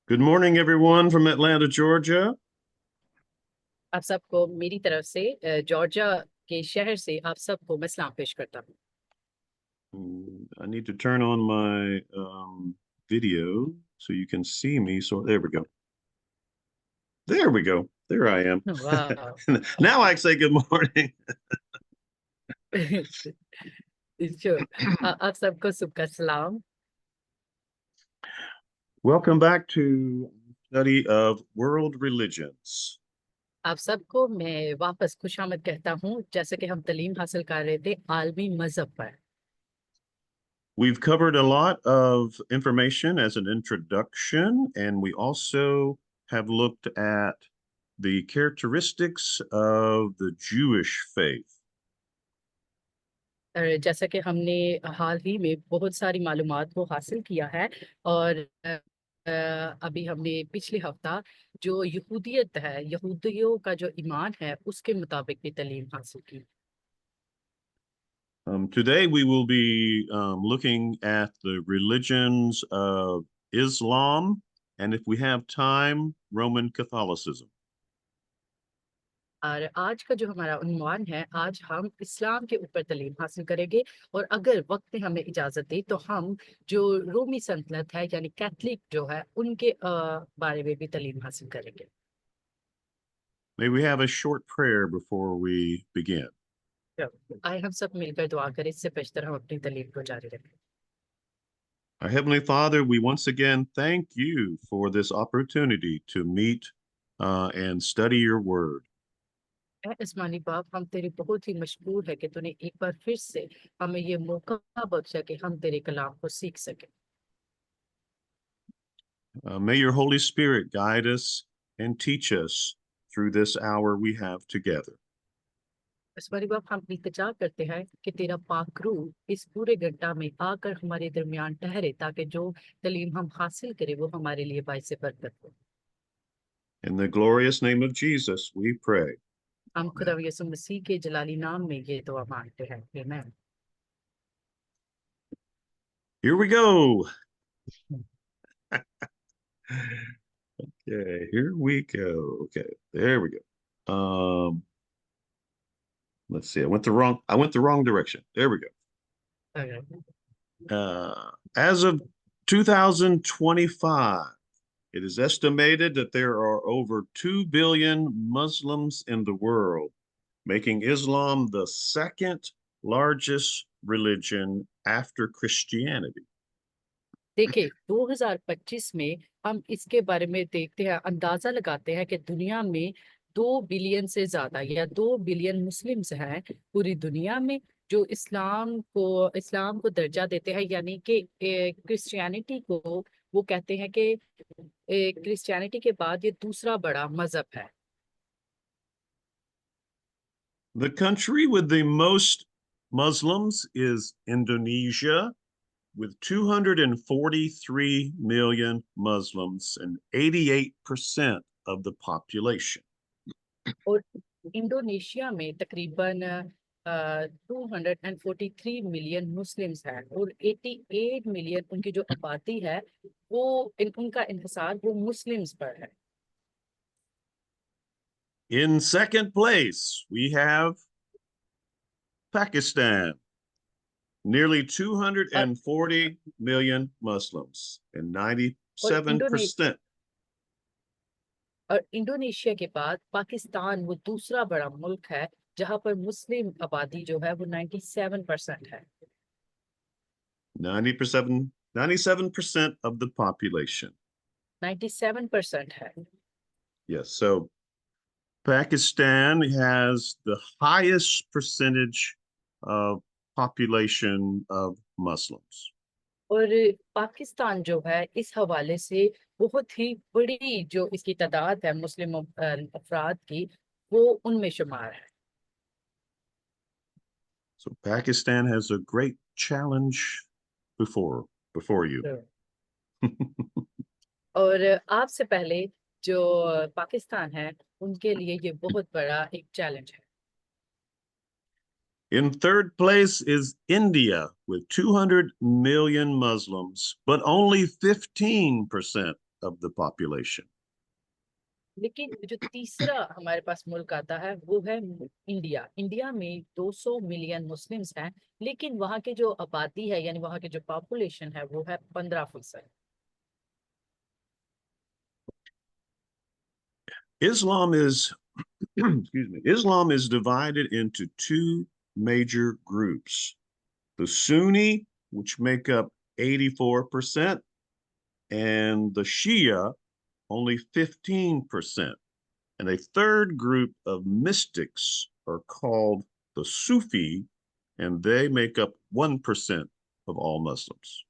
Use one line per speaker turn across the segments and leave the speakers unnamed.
Good morning, everyone from Atlanta, Georgia.
आप सबको मेरी तरफ से जॉर्जिया के शहर से आप सबको मैं सलाम पेश करता हूँ।
I need to turn on my video so you can see me. So there we go. There we go. There I am.
वाह
Now I can say good morning.
आप सबको सुबह सलाम।
Welcome back to study of world religions.
आप सबको मैं वापस खुशामद कहता हूँ, जैसे कि हम तालीम हासिल कर रहे थे आलमी मजहब पर।
We've covered a lot of information as an introduction, and we also have looked at the characteristics of the Jewish faith.
जैसा कि हमने हाल ही में बहुत सारी मालूमात को हासिल किया है और अभी हमने पिछले हफ्ता जो यहूदियत है, यहूदियों का जो ईमान है, उसके मुताबिक भी तालीम हासिल की।
Today we will be looking at the religions of Islam, and if we have time, Roman Catholicism.
और आज का जो हमारा उन्वान है, आज हम इस्लाम के ऊपर तालीम हासिल करेंगे और अगर वक्त में हमें इजाजत दे तो हम जो रोमी सल्तनत है यानी कैथलिक जो है उनके बारे में भी तालीम हासिल करेंगे।
May we have a short prayer before we begin.
तो आए हम सब मिलकर दुआ करें, इससे बेशतर हम अपनी तालीम को जारी रखें।
Our Heavenly Father, we once again thank you for this opportunity to meet and study your word.
ऐ आसमानी बाप, हम तेरे बहुत ही मशहूर है कि तूने एक बार फिर से हमें ये मौका बख्शा कि हम तेरे कलाम को सीख सकें।
May your Holy Spirit guide us and teach us through this hour we have together.
आसमानी बाप, हम इल्तिजा करते हैं कि तेरा पाक रूह इस पूरे घंटा में आकर हमारे दरमियान ठहरे, ताकि जो तालीम हम हासिल करें वो हमारे लिए बाइस बरकत हो।
In the glorious name of Jesus, we pray.
हम खुदा यसु मसीह के जलाली नाम में ये दुआ मांगते हैं, आमीन।
Here we go. Okay, here we go. Okay, there we go. Let's see. I went the wrong direction. There we go. As of 2025, it is estimated that there are over 2 billion Muslims in the world, making Islam the second largest religion after Christianity.
देखिए 2025 में हम इसके बारे में देखते हैं, अंदाजा लगाते हैं कि दुनिया में 2 बिलियन से ज्यादा या 2 बिलियन मुस्लिम्स हैं पूरी दुनिया में, जो इस्लाम को दर्जा देते हैं, यानी कि क्रिश्चियनिटी को वो कहते हैं कि क्रिश्चियनिटी के बाद ये दूसरा बड़ा मजहब है।
The country with the most Muslims is Indonesia, with 243 million Muslims and 88% of the population.
और इंडोनेशिया में तकरीबन 243 मिलियन मुस्लिम्स हैं और 88 मिलियन उनकी जो आबादी है वो उनका इंहिसार वो मुस्लिम्स पर है।
In second place, we have Pakistan, nearly 240 million Muslims and
और
97%.
इंडोनेशिया के बाद पाकिस्तान वो दूसरा बड़ा मुल्क है जहां पर मुस्लिम आबादी जो है वो 97% है।
97% of the population.
97% है।
Yes, so Pakistan has the highest percentage of population of Muslims.
और पाकिस्तान जो है इस हवाले से बहुत ही बड़ी जो इसकी तादाद है मुस्लिम अफराद की, वो उनमें शुमार है।
So Pakistan has a great challenge before you.
और आपसे पहले जो पाकिस्तान है उनके लिए ये बहुत बड़ा एक चैलेंज है।
In third place is India with 200 million Muslims, but only 15% of the population.
लेकिन जो तीसरा हमारे पास मुल्क आता है वो है इंडिया। इंडिया में 200 मिलियन मुस्लिम्स हैं, लेकिन वहाँ की जो आबादी है यानी वहाँ की जो पॉपुलेशन है वो है 15%।
Islam is, excuse me, Islam is divided into two major groups. The Sunni, which make up 84%, and the Shia, only 15%. And a third group of mystics are called the Sufi, and they make up 1% of all Muslims.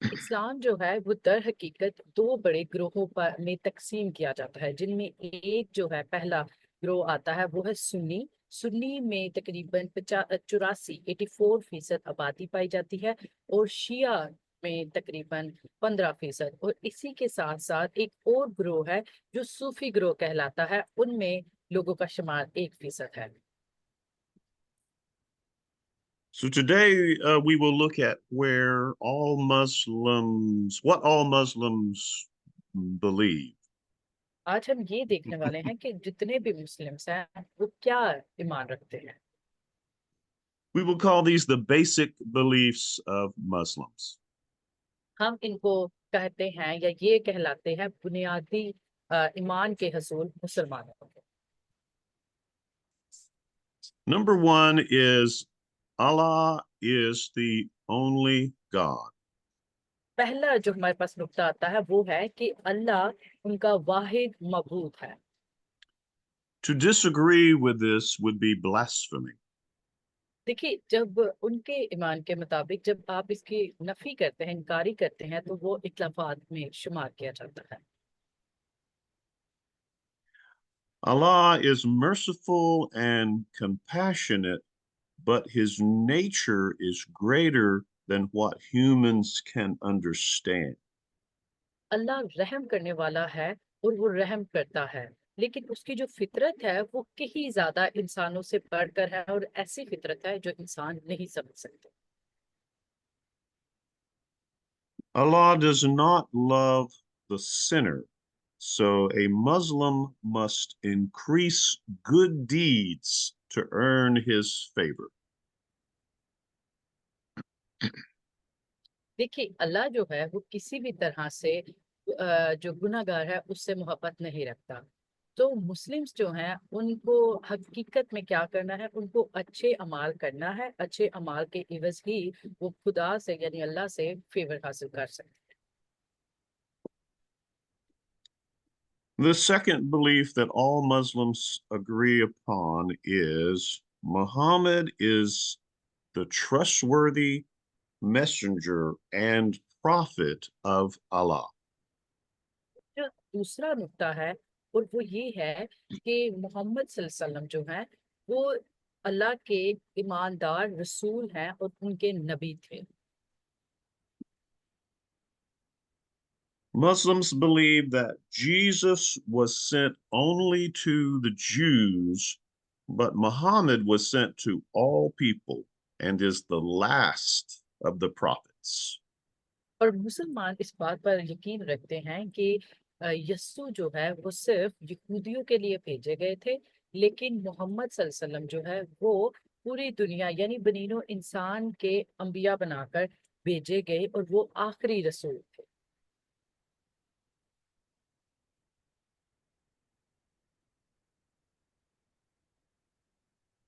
इस्लाम जो है वो दर हकीकत दो बड़े ग्रोहों पर में तकसीम किया जाता है, जिनमें एक जो है पहला ग्रोह आता है वो है सुन्नी। सुन्नी में तकरीबन 84 आबादी पाई जाती है, और शिया में तकरीबन 15%। और इसी के साथ साथ एक और ग्रोह है जो सूफी ग्रोह कहलाता है, उनमें लोगों का शुमार 1% है।
So today we will look at what all Muslims believe.
आज हम ये देखने वाले हैं कि जितने भी मुस्लिम्स हैं वो क्या ईमान रखते हैं।
We will call these the basic beliefs of Muslims.
हम इनको कहते हैं या ये कहलाते हैं बुनियादी ईमान के हसूल मुसलमानों के।
Number one is Allah is the only God.
पहला जो हमारे पास नुक्ता आता है वो है कि अल्लाह उनका वाहिद मबूद है।
To disagree with this would be blasphemy.
देखिए, जब उनके ईमान के मुताबिक जब आप इसकी नफी करते हैं, इनकारी करते हैं, तो वो इख्लाफात में शुमार किया जाता है।
Allah is merciful and compassionate, but his nature is greater than what humans can understand.
अल्लाह रहम करने वाला है और वो रहम करता है, लेकिन उसकी जो फितरत है वो कहीं ज्यादा इंसानों से बढ़कर है, और ऐसी फितरत है जो इंसान नहीं समझ सकते।
Allah does not love the sinner, so a Muslim must increase good deeds to earn his favor.
देखिए, अल्लाह जो है वो किसी भी तरह से जो गुनाहगार है उससे मोहब्बत नहीं रखता। तो मुस्लिम्स जो हैं उनको हकीकत में क्या करना है, उनको अच्छे अमाल करना है। अच्छे अमाल के इवज ही वो खुदा से यानी अल्लाह से फेवर हासिल कर सकते हैं।
The second belief that all Muslims agree upon is Muhammad is the trustworthy messenger and prophet of Allah.
जो दूसरा नुक्ता है और वो ये है कि मोहम्मद सल्लल्लाहु अलैहि वसल्लम जो हैं वो अल्लाह के ईमानदार रसूल हैं और उनके नबी थे।
Muslims believe that Jesus was sent only to the Jews, but Muhammad was sent to all people and is the last of the prophets.
और मुसलमान इस बात पर यकीन रखते हैं कि यस्सु जो है वो सिर्फ यहूदियों के लिए भेजे गए थे, लेकिन मोहम्मद सल्लल्लाहु अलैहि वसल्लम जो है वो पूरी दुनिया यानी बनीनो इंसान के अंबिया बनाकर भेजे गए, और वो आखिरी रसूल थे।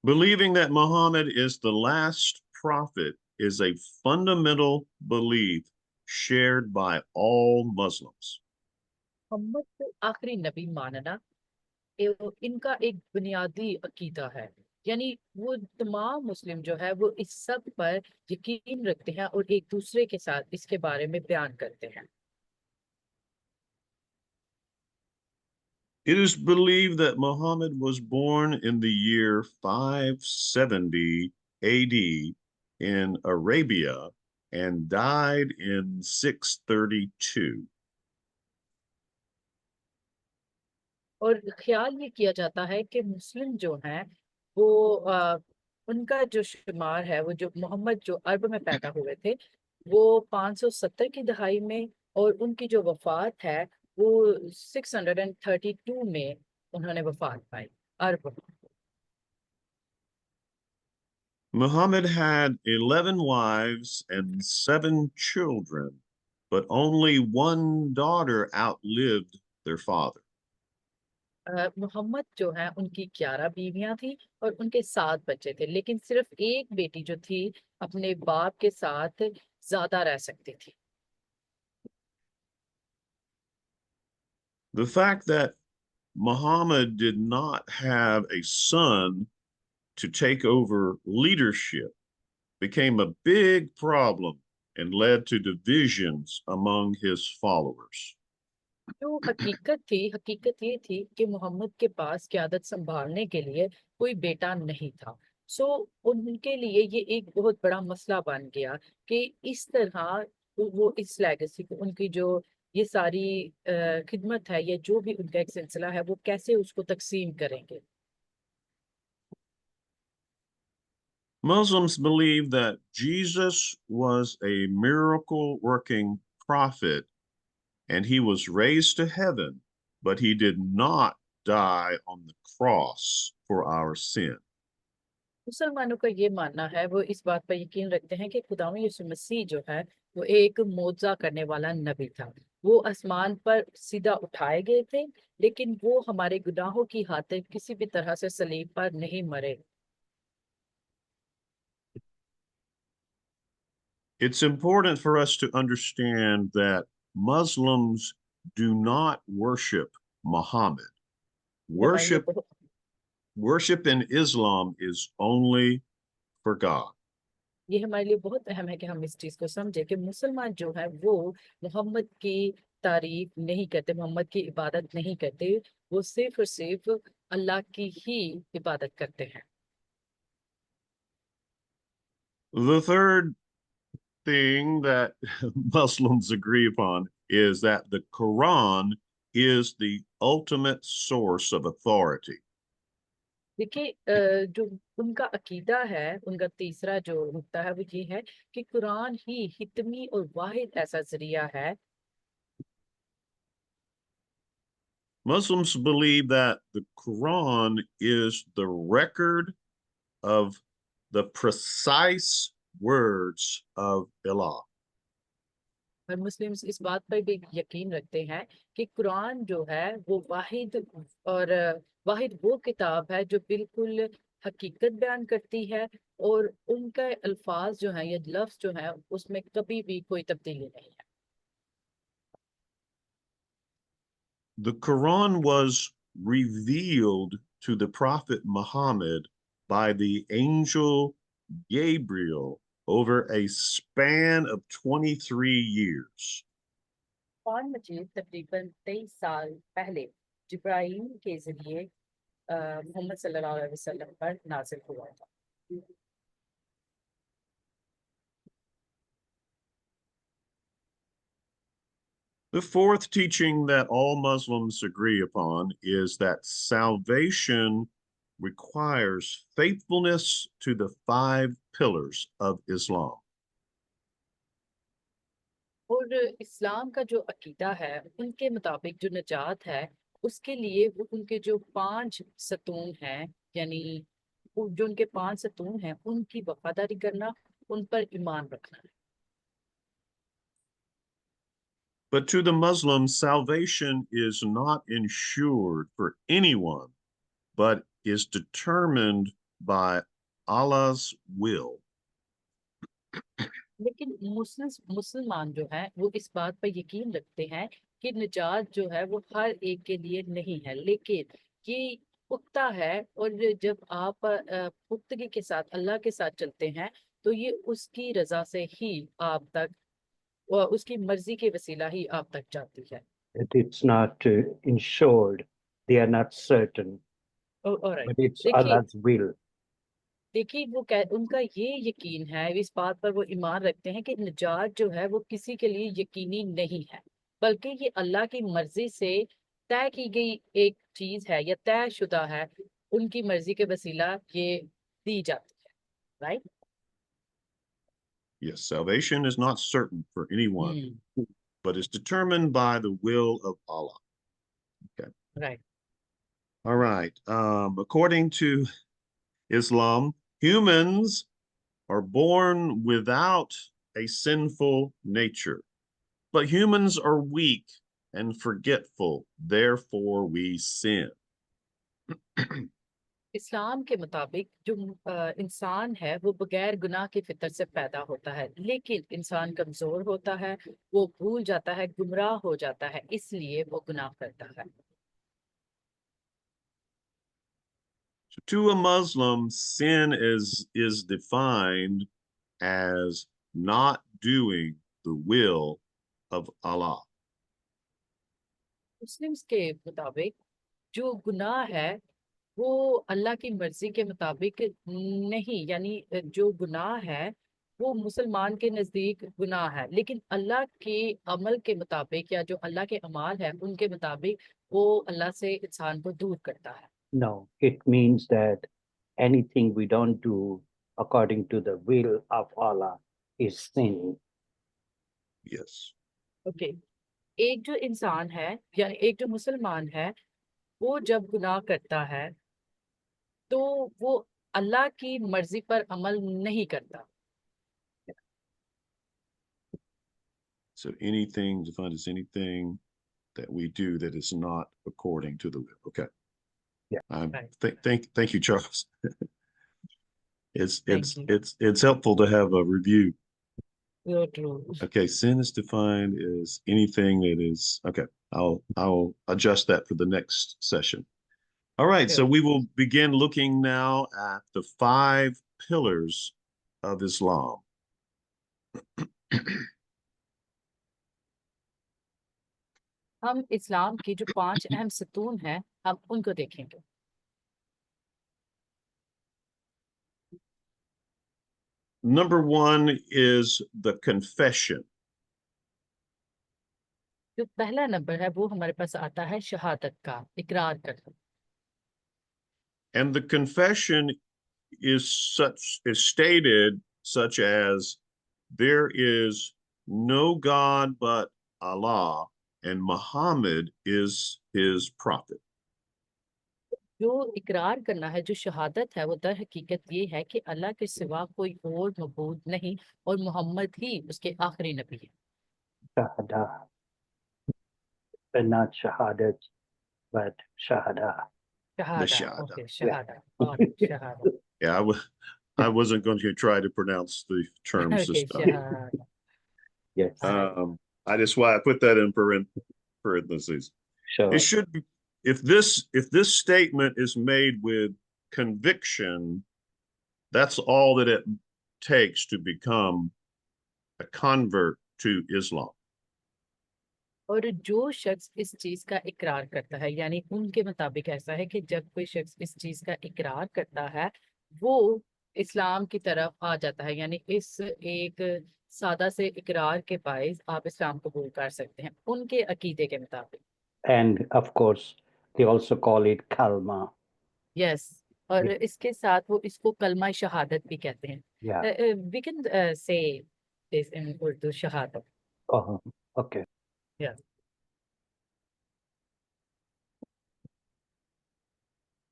Believing that Muhammad is the last prophet is a fundamental belief shared by all Muslims.
Mohammad को आखिरी नबी मानना इनका एक बुनियादी अकीदा है, यानी वो तमाम मुस्लिम जो है वो इस सब पर यकीन रखते हैं और एक दूसरे के साथ इसके बारे में बयान करते हैं।
It is believed that Muhammad was born in the year 570 AD in Arabia and died in 632.
और ख्याल ये किया जाता है कि मुस्लिम जो हैं वो उनका जो शुमार है, वो जो मोहम्मद जो अरब में पैदा हुए थे वो 570 की दहाई में और उनकी जो वफात है वो 632 में उन्होंने वफात पाई, अरब।
Muhammad had 11 wives and 7 children, but only one daughter outlived their father.
Mohammad जो है उनकी 11 बीवियां थी और उनके 7 बच्चे थे, लेकिन सिर्फ एक बेटी जो थी अपने बाप के साथ ज्यादा रह सकती थी।
The fact that Muhammad did not have a son to take over leadership became a big problem and led to divisions among his followers.
जो हकीकत ये थी कि मोहम्मद के पास क़यादत संभालने के लिए कोई बेटा नहीं था। सो उनके लिए ये एक बहुत बड़ा मसला बन गया कि इस तरह वो इस लेगेसी को, उनकी जो ये सारी खिदमत है या जो भी उनका एक सिलसिला है, वो कैसे उसको तकसीम करेंगे।
Muslims believe that Jesus was a miracle working prophet and he was raised to heaven, but he did not die on the cross for our sin.
मुसलमानों का ये मानना है, वो इस बात पर यकीन रखते हैं कि खुदावंद यीशु मसीह जो है वो एक मौजज़ा करने वाला नबी था। वो आसमान पर सीधा उठाए गए थे, लेकिन वो हमारे गुनाहों की खातिर किसी भी तरह से सलीब पर नहीं मरे।
It's important for us to understand that Muslims do not worship Muhammad.
ये हमारे लिए
Worship
बहुत
worship in Islam is only for God.
ये हमारे लिए बहुत अहम है कि हम इस चीज को समझे कि मुसलमान जो है वो मोहम्मद की तारीफ नहीं करते, मोहम्मद की इबादत नहीं करते। वो सिर्फ और सिर्फ अल्लाह की ही इबादत करते हैं।
The third thing that Muslims agree upon is that the Quran is the ultimate source of authority.
देखिए, जो उनका अकीदा है, उनका तीसरा जो नुक्ता है वो ये है कि कुरान ही हितमी और वाहिद ऐसा जरिया है।
Muslims believe that the Quran is the record of the precise words of Allah.
और मुस्लिम्स इस बात पर भी यकीन रखते हैं कि कुरान जो है वो वाहिद और वाहिद वो किताब है जो बिल्कुल हकीकत बयान करती है, और उनके अल्फाज जो हैं या लफ्ज जो हैं उसमें कभी भी कोई तब्दीली नहीं है।
The Quran was revealed to the Prophet Muhammad by the angel Gabriel over a span of 23 years.
Quran मजीद तकरीबन 23 साल पहले जिब्राईल के जरिए मोहम्मद सल्लल्लाहु अलैहि वसल्लम पर नाजिल हुआ था।
The fourth teaching that all Muslims agree upon is that salvation requires faithfulness to the 5 pillars of Islam.
और इस्लाम का जो अकीदा है उनके मुताबिक जो नजात है उसके लिए वो उनके जो 5 सतून हैं, यानी वो जो उनके 5 सतून हैं उनकी वफादारी करना, उन पर ईमान रखना।
But to the Muslims, salvation is not ensured for anyone, but is determined by Allah's will.
लेकिन मुसलमान जो है वो इस बात पर यकीन रखते हैं कि निजात जो है वो हर एक के लिए नहीं है, लेकिन ये पुख्ता है। और जब आप पुख्तगी के साथ अल्लाह के साथ चलते हैं तो ये उसकी रजा से ही आप तक, उसकी मर्जी के वसीला ही आप तक जाती है।
It's not ensured, they are not certain,
alright,
but it's
देखिए
Allah's will.
देखिए वो उनका ये यकीन है, इस बात पर वो ईमान रखते हैं कि निजात जो है वो किसी के लिए यकीनी नहीं है, बल्कि ये अल्लाह की मर्जी से तय की गई एक चीज है या तयशुदा है। उनकी मर्जी के वसीला ये दी जाती है, right.
Yes, salvation is not certain for anyone. but is determined by the will of Allah.
Right.
All right. According to Islam, humans are born without a sinful nature, but humans are weak and forgetful, therefore we sin.
इस्लाम के मुताबिक जो इंसान है वो बगैर गुनाह की फितरत से पैदा होता है, लेकिन इंसान कमजोर होता है, वो भूल जाता है, गुमराह हो जाता है, इसलिए वो गुनाह करता है।
So to a Muslim, sin is defined as not doing the will of Allah.
Muslims के मुताबिक जो गुनाह है वो अल्लाह की मर्जी के मुताबिक नहीं, यानी जो गुनाह है वो मुसलमान के नजदीक गुनाह है, लेकिन अल्लाह के अमल के मुताबिक या जो अल्लाह के अमाल है उनके मुताबिक वो अल्लाह से इंसान को दूर करता है।
No, it means that anything we don't do according to the will of Allah is sin.
Yes.
Okay, एक जो इंसान है यानी एक जो मुसलमान है वो जब गुनाह करता है तो वो अल्लाह की मर्जी पर अमल नहीं करता।
So anything defined as anything that we do that is not according to the will. Okay.
Yeah.
Right.
Thank you, Charles.
Thank you.
It's helpful to have a review.
You're true.
Okay, sin is defined as anything that is okay. I'll adjust that for the next session. All right, so
Sure.
we will begin looking now at the 5 pillars of Islam.
हम इस्लाम की जो 5 अहम सतून हैं हम उनको देखेंगे।
Number 1 is the confession.
जो पहला नंबर है वो हमारे पास आता है शहादत का, इकरार करना।
And the confession is stated such as there is no God but Allah and Muhammad is his prophet.
जो इकरार करना है, जो शहादत है वो दर हकीकत ये है कि अल्लाह के सिवा कोई और मबूद नहीं और मोहम्मद ही उसके आखिरी नबी है।
Shahada. But not shahadat, but shahada.
Shahada,
shahada.
Okay, Shahada और Shahada.
Yeah, I wasn't going to try to pronounce the terms this
okay,
time.
Shahada.
Yes,
I just why I put that in parentheses.
sure.
It should be if this statement is made with conviction, that's all that it takes to become a convert to Islam.
और जो शख्स इस चीज का इकरार करता है, यानी उनके मुताबिक ऐसा है कि जब कोई शख्स इस चीज का इकरार करता है वो इस्लाम की तरफ आ जाता है, यानी इस एक सादा से इकरार के बायस आप इस्लाम कबूल कर सकते हैं उनके अकीदे के मुताबिक।
And of course, they also call it kalma.
Yes, और इसके साथ वो इसको कलमा शहादत भी कहते हैं।
Yeah.
We can say this in Urdu, शहादत।
Oh, okay.
Yeah.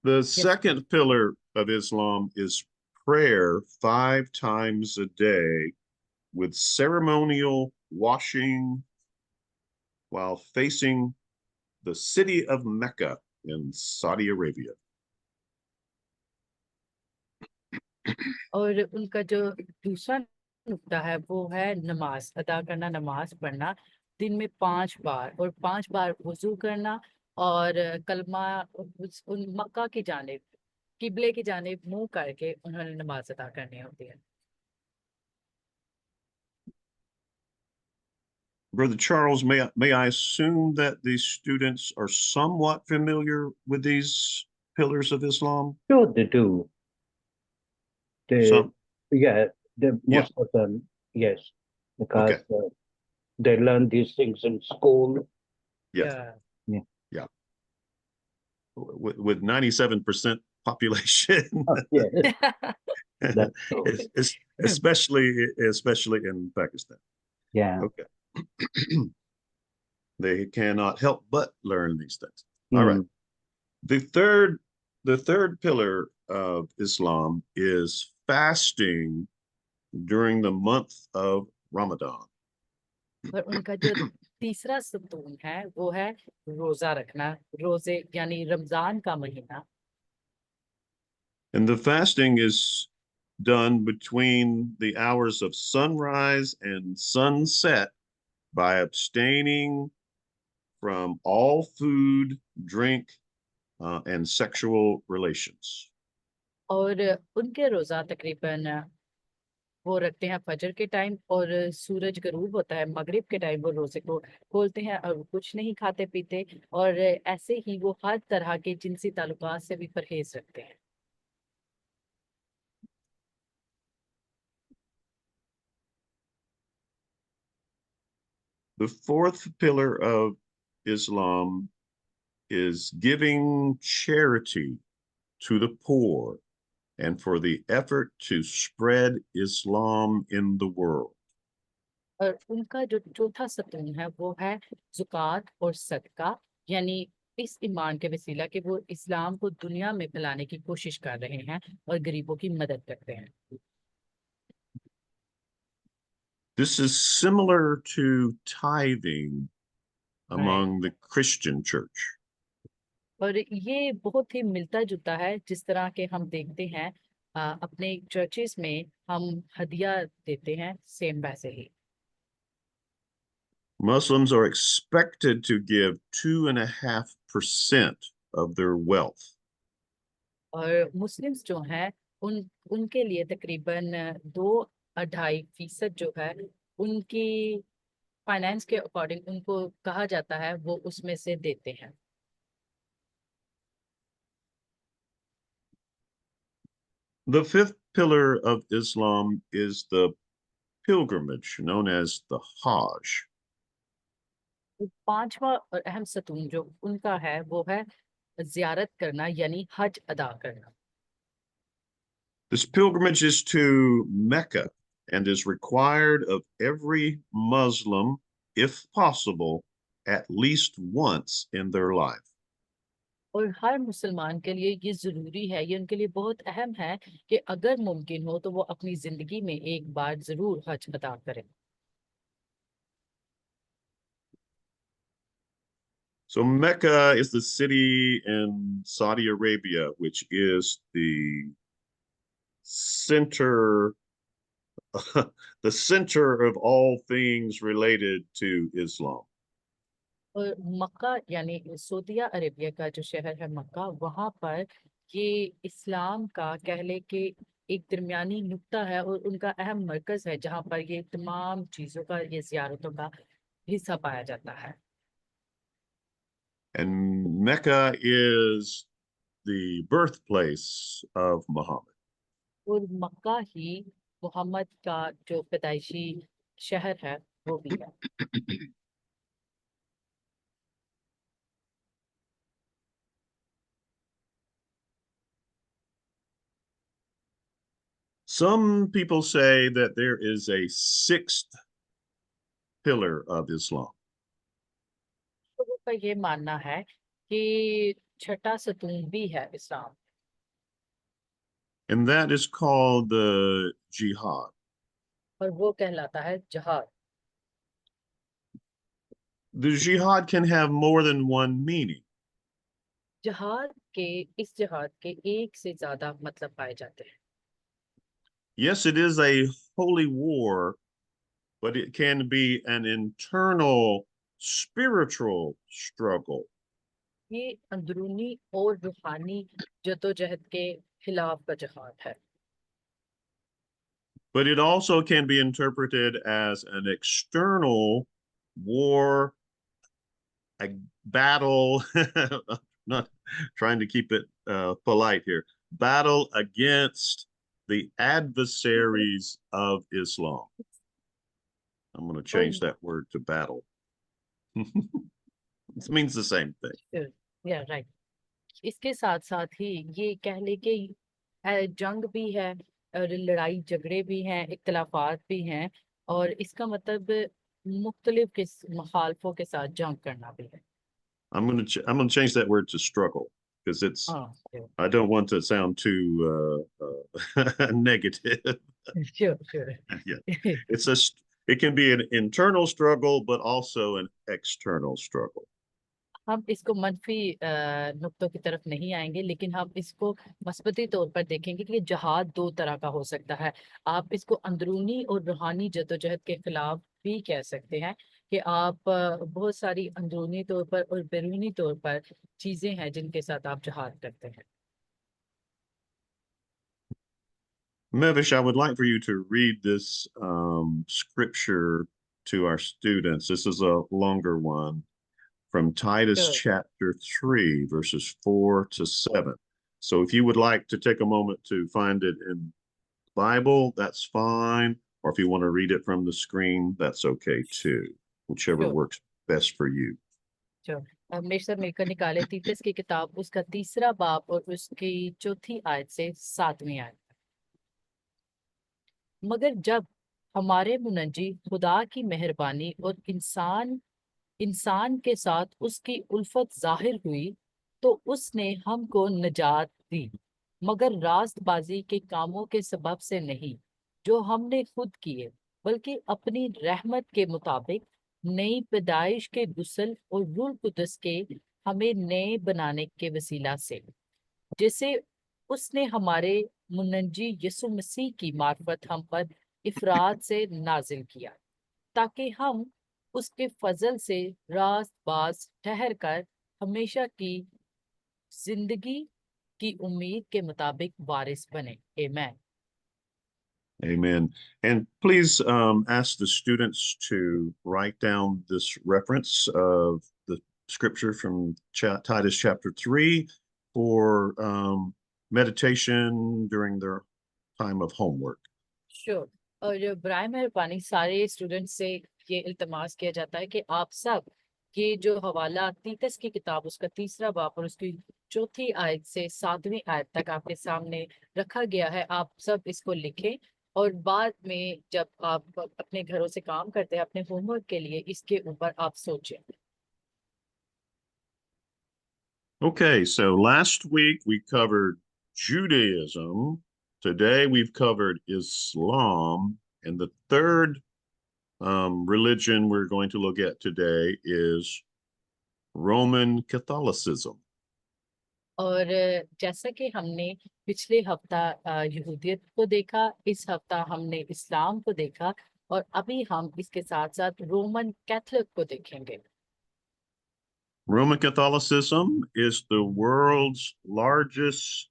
The second pillar of Islam is prayer 5 times a day with ceremonial washing while facing the city of Mecca in Saudi Arabia.
और उनका जो दूसरा नुक्ता है वो है नमाज अदा करना, नमाज पढ़ना दिन में 5 बार, और 5 बार वजू करना और कलमा उन मक्का की जानिब, किबले की जानिब मुंह करके उन्होंने नमाज अदा करनी होती है।
Brother Charles, may I assume that these students are somewhat familiar with these pillars of Islam?
Sure, they do.
Some.
Yeah,
Yeah.
most of them, yes, because
Okay.
they learn these things in school.
Yes.
Yeah.
With 97% population,
Yeah, that's true.
especially in Pakistan.
Yeah.
Okay. They cannot help but learn these things. All right. The third pillar of Islam is fasting during the month of Ramadan.
और उनका जो तीसरा सतून है वो है रोजा रखना, रोजे यानी रमजान का महीना।
And the fasting is done between the hours of sunrise and sunset by abstaining from all food, drink, and sexual relations.
और उनके रोजा तकरीबन वो रखते हैं फजर के टाइम, और सूरज गरूब होता है मगरिब के टाइम वो रोजे को खोलते हैं और कुछ नहीं खाते पीते, और ऐसे ही वो हर तरह के जिनसी ताल्लुकात से भी परहेज रखते हैं।
The fourth pillar of Islam is giving charity to the poor and for the effort to spread Islam in the world.
और उनका जो चौथा सतून है वो है ज़कात और सदका, यानी इस ईमान के वसीला कि वो इस्लाम को दुनिया में फैलाने की कोशिश कर रहे हैं और गरीबों की मदद करते हैं।
This is similar to tithing among the Christian church.
और ये बहुत ही मिलता जुलता है जिस तरह के हम देखते हैं अपने चर्चेस में हम हदिया देते हैं, सेम वैसे ही।
Muslims are expected to give 2.5% of their wealth.
और मुस्लिम्स जो हैं उनके लिए तकरीबन 2-2.5% जो है उनकी फाइनेंस के अकॉर्डिंग उनको कहा जाता है वो उसमें से देते हैं।
The fifth pillar of Islam is the pilgrimage known as the Hajj.
तो पांचवा और अहम सतून जो उनका है वो है जियारत करना यानी हज अदा करना।
This pilgrimage is to Mecca and is required of every Muslim, if possible, at least once in their life.
और हर मुसलमान के लिए ये जरूरी है, ये उनके लिए बहुत अहम है कि अगर मुमकिन हो तो वो अपनी जिंदगी में एक बार जरूर हज अदा करें।
So Mecca is the city in Saudi Arabia, which is the center the center of all things related to Islam.
और मक्का यानी सऊदी अरेबिया का जो शहर है मक्का, वहां पर ये इस्लाम का कह ले कि एक दरमियानी नुक्ता है और उनका अहम मरकज है जहां पर ये तमाम चीजों का, ये जियारतों का हिस्सा पाया जाता है।
And Mecca is the birthplace of Muhammad.
और मक्का ही मोहम्मद का जो पैदाइशी शहर है वो भी है।
Some people say that there is a sixth pillar of Islam.
लोगों का ये मानना है कि छठा सतून भी है इस्लाम,
And that is called the jihad.
और वो कहलाता है जहाद।
The jihad can have more than one meaning.
इस जहाद के एक से ज्यादा मतलब पाए जाते हैं।
Yes, it is a holy war, but it can be an internal spiritual struggle.
ये अंदरूनी और रूहानी जद्दोजहद के खिलाफ का जहाद है।
But it also can be interpreted as an external war, a battle, not trying to keep it polite here, battle against the adversaries of Islam. I'm going to change that word to battle. It means the same thing.
या right. इसके साथ साथ ही ये कह ले कि जंग भी है और लड़ाई झगड़े भी हैं, इख्तलाफात भी हैं, और इसका मतलब मुख्तलिफ किस मुखालफों के साथ जंग करना भी है।
I'm gonna change that word to struggle because it's
हाँ,
I don't want to sound too negative.
Sure sure.
Yeah, it's a it can be an internal struggle, but also an external struggle.
हम इसको मनफी नुक्तों की तरफ नहीं आएंगे, लेकिन हम इसको मस्बती तौर पर देखेंगे कि जहाद दो तरह का हो सकता है। आप इसको अंदरूनी और रूहानी जद्दोजहद के खिलाफ भी कह सकते हैं कि आप बहुत सारी अंदरूनी तौर पर और बैरूनी तौर पर चीजें हैं जिनके साथ आप जहाद करते हैं।
Mevish, I would like for you to read this scripture to our students. This is a longer one from Titus
Sure.
chapter 3, verses 4 to 7. So if you would like to take a moment to find it in Bible, that's fine. Or if you want to read it from the screen, that's okay too. Whichever
Sure.
works best for you.
अब मेरे साथ मिलकर निकाले तीतस की किताब उसका 3रा बाब और उसकी 4थी आयत से 7वीं आयत। मगर जब हमारे मुनज्जी खुदा की मेहरबानी और इंसान के साथ उसकी उल्फत जाहिर हुई, तो उसने हमको निजात दी, मगर रास्तबाजी के कामों के सबब से नहीं जो हमने खुद किए, बल्कि अपनी रहमत के मुताबिक नई पैदाइश के गुस्ल और रूह कुदस के हमें नए बनाने के वसीला से, जिसे उसने हमारे मुनज्जी यसु मसीह की मार्फत हम पर इफरात से नाजिल किया, ताकि हम उसके फजल से रास्त बाज ठहर कर हमेशा की जिंदगी की उम्मीद के मुताबिक वारिस बने। आमीन।
Amen. And please ask the students to write down this reference of the scripture from Titus chapter 3 for meditation during their time of homework.
Sure. और बराए मेहरबानी सारे स्टूडेंट्स से ये इल्तमास किया जाता है कि आप सब ये जो हवाला तीतस की किताब उसका 3रा बाब और उसकी 4थी आयत से 7वीं आयत तक आपके सामने रखा गया है, आप सब इसको लिखें और बाद में जब आप अपने घरों से काम करते हैं अपने होमवर्क के लिए इसके ऊपर आप सोचें।
Okay, so last week we covered Judaism. Today we've covered Islam. And the third religion we're going to look at today is Roman Catholicism.
और जैसा कि हमने पिछले हफ्ता यहूदियत को देखा, इस हफ्ता हमने इस्लाम को देखा और अभी हम इसके साथ साथ रोमन कैथोलिक को देखेंगे।
Roman Catholicism is the world's largest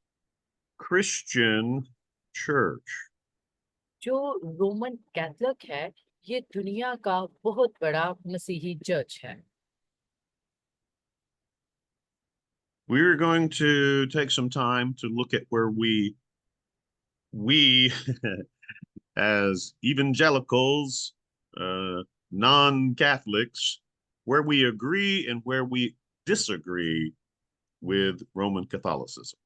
Christian church.
जो रोमन कैथोलिक है ये दुनिया का बहुत बड़ा मसीही चर्च है।
We're going to take some time to look at where we as evangelicals, non-Catholics, where we agree and where we disagree with Roman Catholicism.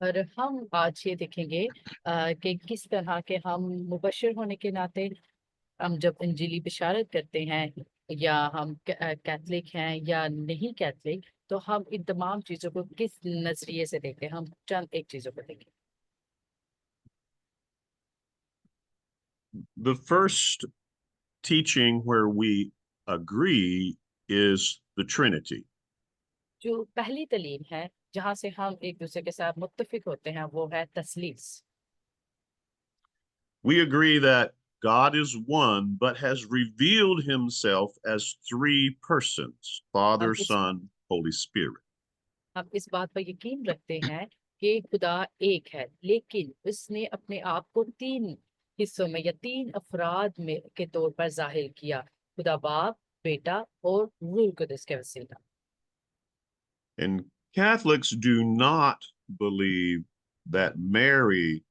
और हम आज ये देखेंगे कि किस तरह के हम मुबशर होने के नाते हम जब इंजीली बिशारत करते हैं या हम कैथलिक हैं या नहीं कैथलिक, तो हम इन तमाम चीजों को किस नजरिए से देखते हैं। हम चंद एक चीजों को देखें।
The first teaching where we agree is the Trinity.
जो पहली तालीम है जहां से हम एक दूसरे के साथ मुत्तफिक होते हैं वो है तसलीस।
We agree that God is one, but has revealed himself as three persons, Father,
हम इस
Son, Holy Spirit.
हम इस बात पर यकीन रखते हैं कि खुदा एक है, लेकिन उसने अपने आप को 3 हिस्सों में या 3 अफराद में के तौर पर जाहिर किया, खुदा बाप, बेटा और रूह कुदस के वसीला।
And Catholics do not believe that Mary,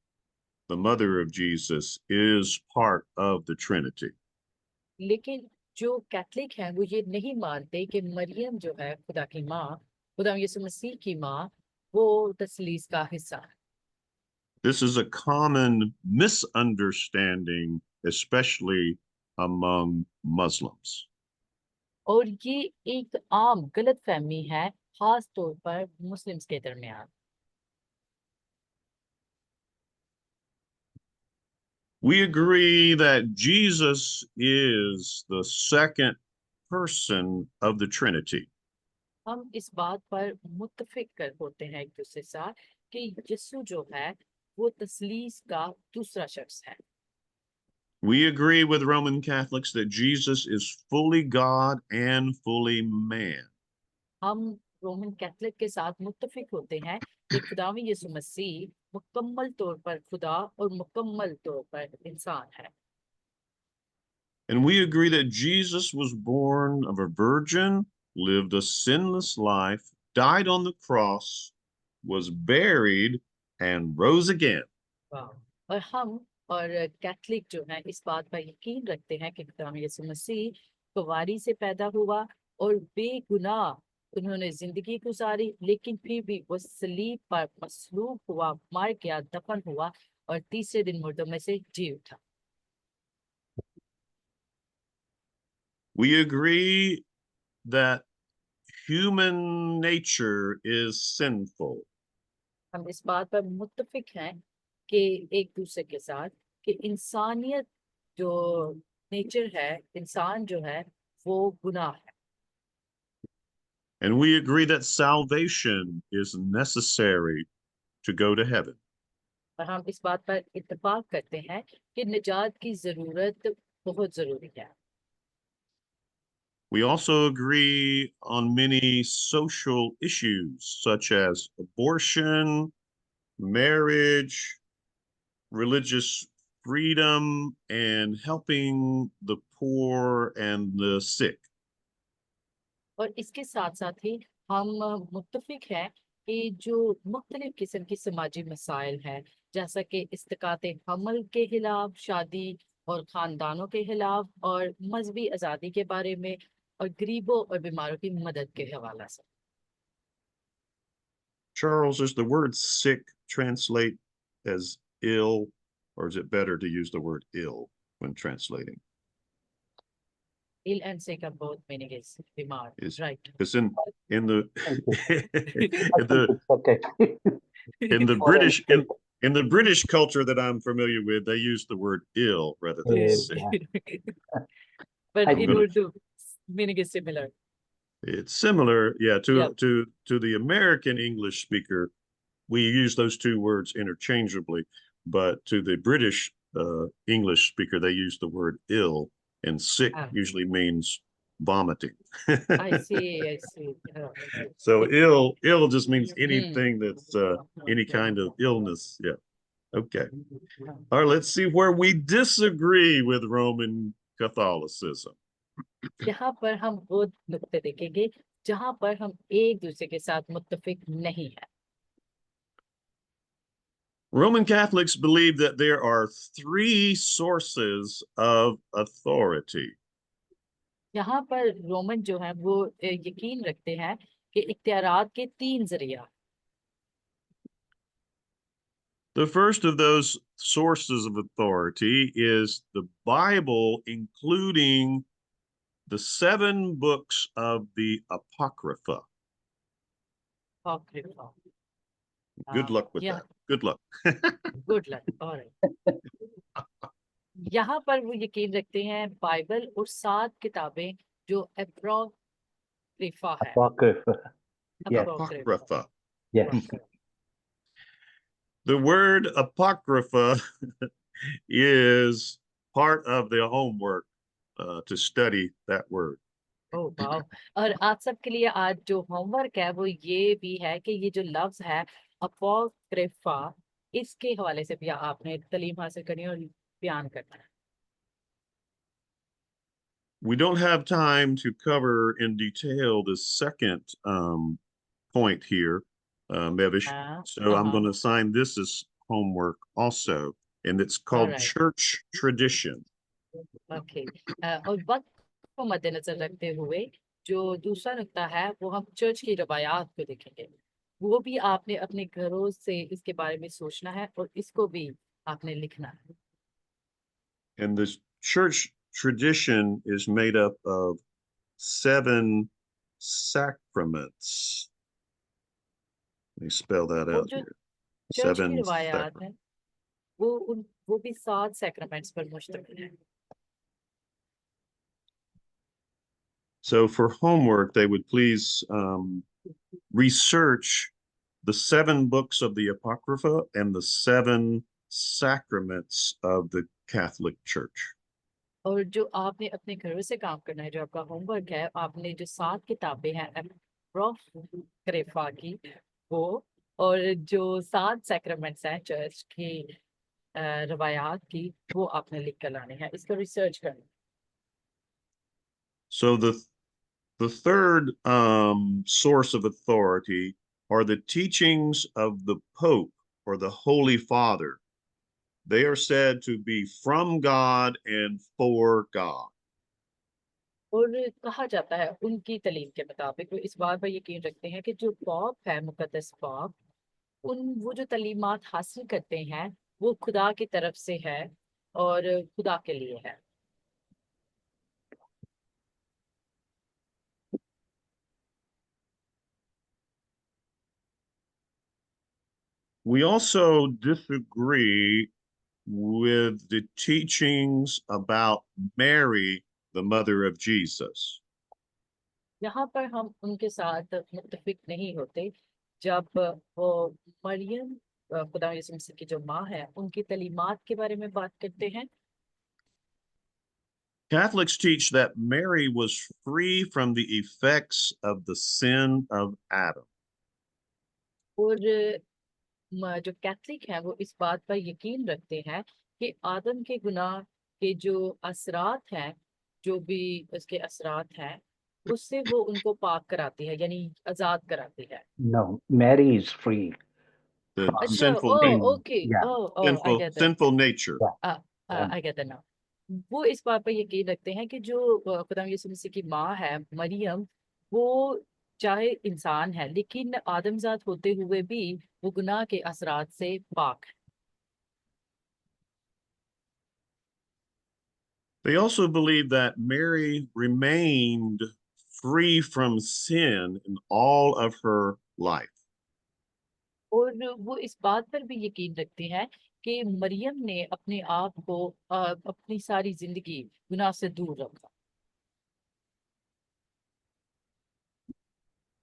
the mother of Jesus, is part of the Trinity.
लेकिन जो कैथलिक हैं वो ये नहीं मानते कि मरियम जो है खुदा की माँ, खुदा यीशु मसीह की माँ, वो तसलीस का हिस्सा है।
This is a common misunderstanding, especially among Muslims.
और ये एक आम गलत फहमी है, खास तौर पर मुस्लिम्स के दरमियान।
We agree that Jesus is the second person of the Trinity.
हम इस बात पर होते हैं एक दूसरे के साथ कि यीशु जो है वो तस्लीस का दूसरा शख्स है।
We agree with Roman Catholics that Jesus is fully God and fully man.
हम रोमन कैथोलिक के साथ होते हैं कि खुदावंद यीशु मसीह मुकम्मल तौर पर खुदा और मुकम्मल तौर पर इंसान है।
And we agree that Jesus was born of a virgin, lived a sinless life, died on the cross, was buried, and rose again.
वाह। और हम और कैथलिक जो है इस बात पर यकीन रखते हैं कि खुदावंद यीशु मसीह कुंवारी से पैदा हुआ और बेगुनाह उन्होंने जिंदगी गुजारी, लेकिन फिर भी वो सलीब पर मसलूब हुआ, मर गया, दफन हुआ और तीसरे दिन मुर्दों में से जी उठा।
We agree that human nature is sinful.
हम इस बात पर मुत्तफिक हैं कि एक दूसरे के साथ कि इंसानियत जो नेचर है, इंसान जो है वो गुनाह है।
And we agree that salvation is necessary to go to heaven.
और हम इस बात पर इत्तेफाक करते हैं कि निजात की जरूरत बहुत जरूरी है।
We also agree on many social issues such as abortion, marriage, religious freedom, and helping the poor and the sick.
और इसके साथ साथ ही हम मुत्तफिक हैं कि जो मुख्तलिफ किस्म की समाजी मसाइल हैं, जैसा कि इस्तिकात हमल के खिलाफ, शादी और खानदानों के खिलाफ, और मजहबी आज़ादी के बारे में, और गरीबों और बीमारों की मदद के हवाला से।
Charles, does the word sick translate as ill, or is it better to use the word ill when translating?
Ill and से का बोथ मीनिंग इज बीमार,
Is
right?
because in the
I
in the
think it's okay.
in the
For an
British in the British culture that I'm familiar with, they use the word ill rather than
Yeah.
sick.
But
I
in
gonna-
Urdu, meaning is similar.
It's similar, yeah,
Yeah.
to the American English speaker. We use those two words interchangeably, but to the British English speaker, they use the word ill, and sick
Ah.
usually means vomiting.
I see, I see.
So ill just means anything that's any kind of illness. Yeah. Okay. All right, let's see where we disagree with Roman Catholicism.
यहाँ पर हम वो नुक्ते देखेंगे जहाँ पर हम एक दूसरे के साथ मुत्तफिक नहीं है।
Roman Catholics believe that there are three sources of authority.
यहाँ पर रोमन जो है वो यकीन रखते हैं कि इख्तियारात के तीन जरिया।
The first of those sources of authority is the Bible, including the 7 books of the Apocrypha.
apocrypha.
Good luck with
yeah.
that. Good luck.
Good luck. All right. यहाँ पर वो यकीन रखते हैं बाइबल और 7 किताबें जो अपॉक्रिफा है।
Apocrypha. Yeah.
Apocrypha.
Yes.
The word Apocrypha is part of the homework to study that word.
ओह वाह। और आप सबके लिए आज जो होमवर्क है वो ये भी है कि ये जो लफ्ज है अपॉक्रिफा, इसके हवाले से भी आपने तालीम हासिल करनी और बयान करना है।
We don't have time to cover in detail the second point here, Mevish. So I'm going to assign this as homework also, and it's called
Alright.
church tradition.
Okay. और वक्त को मद्देनजर रखते हुए जो दूसरा नुक्ता है वो हम चर्च की रवायात को देखेंगे। वो भी आपने अपने घरों से इसके बारे में सोचना है और इसको भी आपने लिखना है।
And the church tradition is made up of 7 sacraments. Let me spell that
वो
out
जो
here.
चर्च की
7
रिवायात
sacraments.
है वो भी 7 सैक्रामेंट्स पर मुश्तमिल है।
So for homework, they would please research the 7 books of the Apocrypha and the 7 sacraments of the Catholic Church.
और जो आपने अपने घरों से काम करना है, जो आपका होमवर्क है, आपने जो 7 किताबें हैं अपोक्रिफा की वो, और जो 7 सैक्रामेंट्स हैं चर्च की रवायात की, वो आपने लिख कर लाने हैं, इसको रिसर्च करना।
So the third source of authority are the teachings of the Pope or the Holy Father. They are said to be from God and for God.
और कहा जाता है उनकी तालीम के मुताबिक वो इस बात पर यकीन रखते हैं कि जो पॉप है, मुकद्दस पॉप, वो जो तालीमात हासिल करते हैं वो खुदा की तरफ से है और खुदा के लिए है।
We also disagree with the teachings about Mary, the mother of Jesus.
यहाँ पर हम उनके साथ मुत्तफिक नहीं होते जब वो मरियम खुदा यीशु मसीह की जो माँ है उनकी तालीमात के बारे में बात करते हैं।
Catholics teach that Mary was free from the effects of the sin of Adam.
और जो कैथलिक है वो इस बात पर यकीन रखते हैं कि आदम के गुनाह के जो असरात हैं, जो भी उसके असरात हैं, उससे वो उनको पाक कराती है, यानी आजाद कराती है।
No, Mary is free
The
from
अच्छा,
sinful
oh
sin.
Okay,
Yeah,
oh I get that,
sinful nature.
yeah.
I get that now. वो इस बात पर यकीन रखते हैं कि जो खुदा यीशु मसीह की माँ है मरियम, वो चाहे इंसान है लेकिन आदमजात होते हुए भी वो गुनाह के असरात से पाक है।
They also believe that Mary remained free from sin in all of her life.
और वो इस बात पर भी यकीन रखते हैं कि मरियम ने अपने आप को अपनी सारी जिंदगी गुनाह से दूर रखा।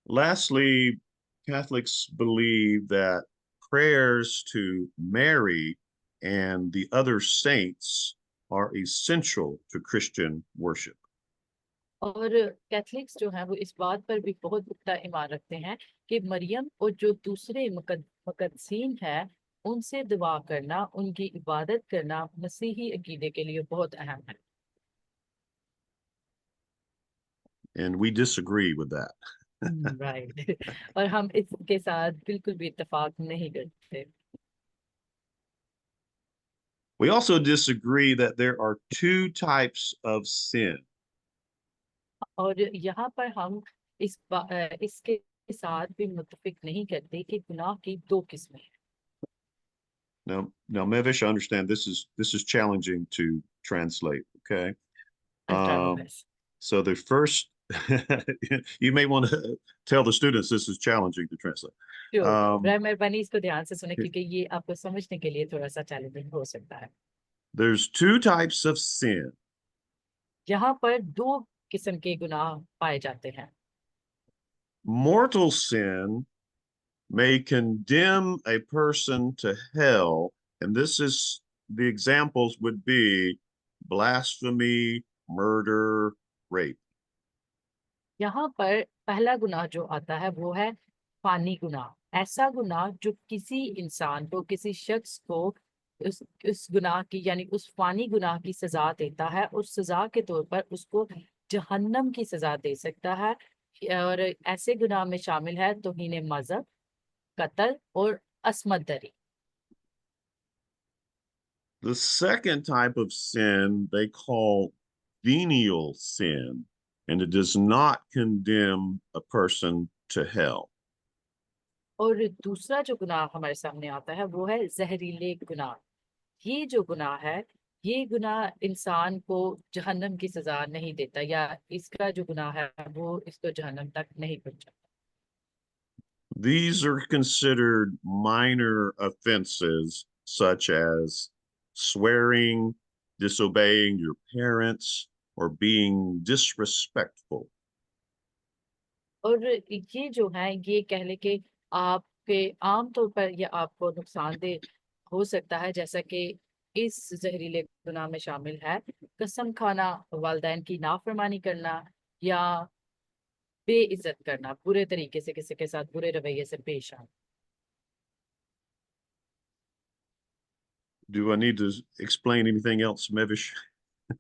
Lastly, Catholics believe that prayers to Mary and the other saints are essential to Christian worship.
और कैथलिक्स जो हैं वो इस बात पर भी बहुत पुख्ता ईमान रखते हैं कि मरियम और जो दूसरे मुकद्दसीन हैं उनसे दुआ करना, उनकी इबादत करना मसीही अकीदे के लिए बहुत अहम है।
And we disagree with that.
Right और हम इसके साथ बिल्कुल भी इत्तेफाक नहीं करते।
We also disagree that there are 2 types of sin.
और यहाँ पर हम इसके साथ भी मुत्तफिक नहीं करते कि गुनाह की 2 किस्में हैं।
Now, Mevish, I understand this is challenging to translate. Okay,
I'll try my best.
so the first, you may want to tell the students this is challenging to translate.
मेहरबानी इसको ध्यान से सुने क्योंकि ये आपको समझने के लिए थोड़ा सा चैलेंजिंग हो सकता है।
There's 2 types of sin.
यहाँ पर 2 किस्म के गुनाह पाए जाते हैं।
Mortal sin may condemn a person to hell, and this is the examples would be blasphemy, murder, rape.
यहाँ पर पहला गुनाह जो आता है वो है फानी गुनाह। ऐसा गुनाह जो किसी इंसान को, किसी शख्स को उस गुनाह की यानी उस फानी गुनाह की सजा देता है, उस सजा के तौर पर उसको जहन्नम की सजा दे सकता है। और ऐसे गुनाह में शामिल है तौहीन मजहब, कत्ल और असमत दरी।
The second type of sin they call venial sin, and it does not condemn a person to hell.
और दूसरा जो गुनाह हमारे सामने आता है वो है जहरीले गुनाह। ये जो गुनाह है ये गुनाह इंसान को जहन्नम की सजा नहीं देता, या इसका जो गुनाह है वो इसको जहन्नम तक नहीं पहुंचाता।
These are considered minor offenses, such as swearing, disobeying your parents, or being disrespectful.
और ये जो है, ये कह ले कि आपके आमतौर पर ये आपको नुकसानदेह हो सकता है, जैसा कि इस जहरीले गुनाह में शामिल है कसम खाना, वालिदैन की नाफरमानी करना, या बेइज्जत करना, बुरे तरीके से किसी के साथ बुरे रवैये से पेश आना।
Do I need to explain anything else, Mevish?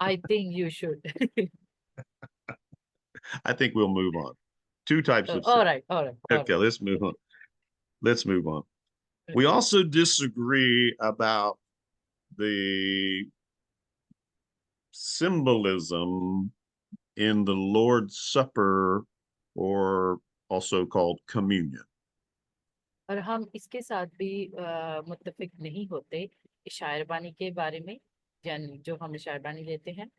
I think you should.
I think we'll move on. Two types of sin.
All right, all right, all
Okay,
right.
let's move on. Let's move on. We also disagree about the symbolism in the Lord's Supper, or also called communion.
और हम इसके साथ भी मुत्तफिक नहीं होते शायरबानी के बारे में, यानी जो हम शायरबानी लेते हैं।